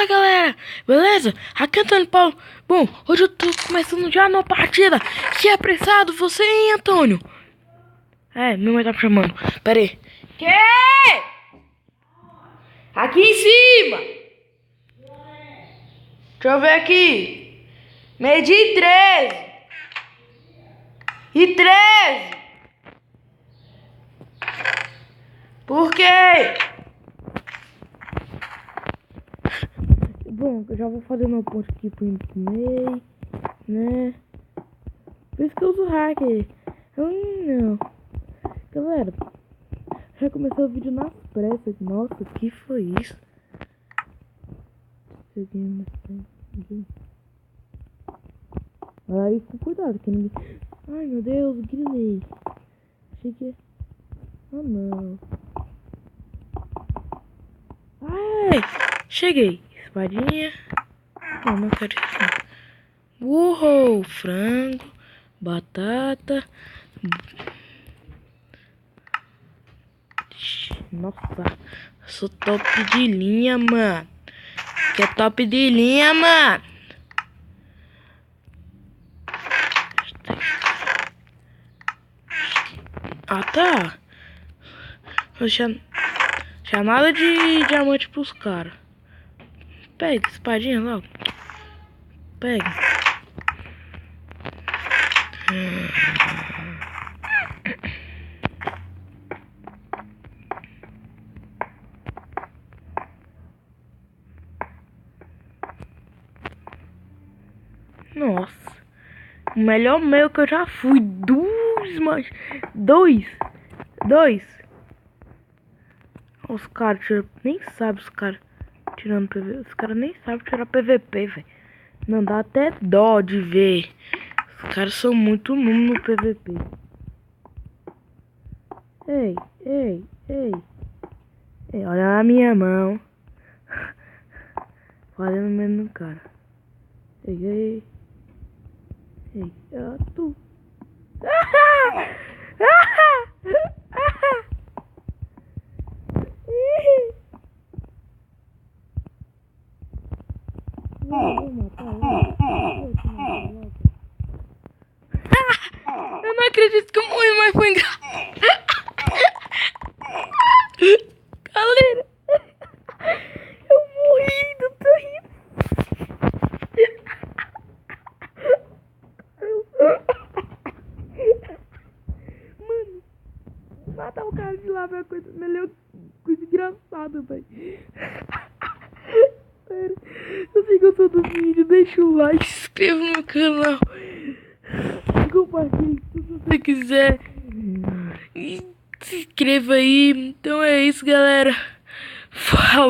Fala galera, beleza? Aqui é Antônio Paulo. Bom, hoje eu tô começando já numa partida. Que é apressado você, hein, Antônio? Minha mãe tá me chamando. Pera aí. Que? Aqui em cima. Deixa eu ver aqui. Medi 13. E 13. Por quê? Bom, eu já vou fazer meu ponto aqui pro meio, né? Por isso que eu uso hacker. Não. Galera, já começou o vídeo nas pressas. Nossa, o que foi isso? Aí, com cuidado, que ninguém... Ai, meu Deus, grilei. Achei que... Ah, não. Ai, cheguei. Espadinha. Não quero isso. Uou, frango, batata. Nossa, sou top de linha, mano. Que é top de linha, mano. Ah, tá. Já nada de diamante pros caras. Pega, espadinha logo. Pega. Nossa. O melhor meio que eu já fui. Dois. Os caras nem sabem os caras tirando PVP. Os caras nem sabem tirar PVP, velho. Não dá até dó de ver. Os caras são muito número no PVP. Ei, olha na minha mão. Fazendo menos no cara. Ei, tu. Eu não acredito que eu morri, mas foi engraçado. Galera, eu morri, não tô rindo. Mano, matar o cara de lá é a coisa melhor, coisa engraçada, velho. Eu sei que eu sou do vídeo, deixa o like, se inscreva no canal, compartilhe se você quiser e se inscreva aí. Então é isso, galera. Falou.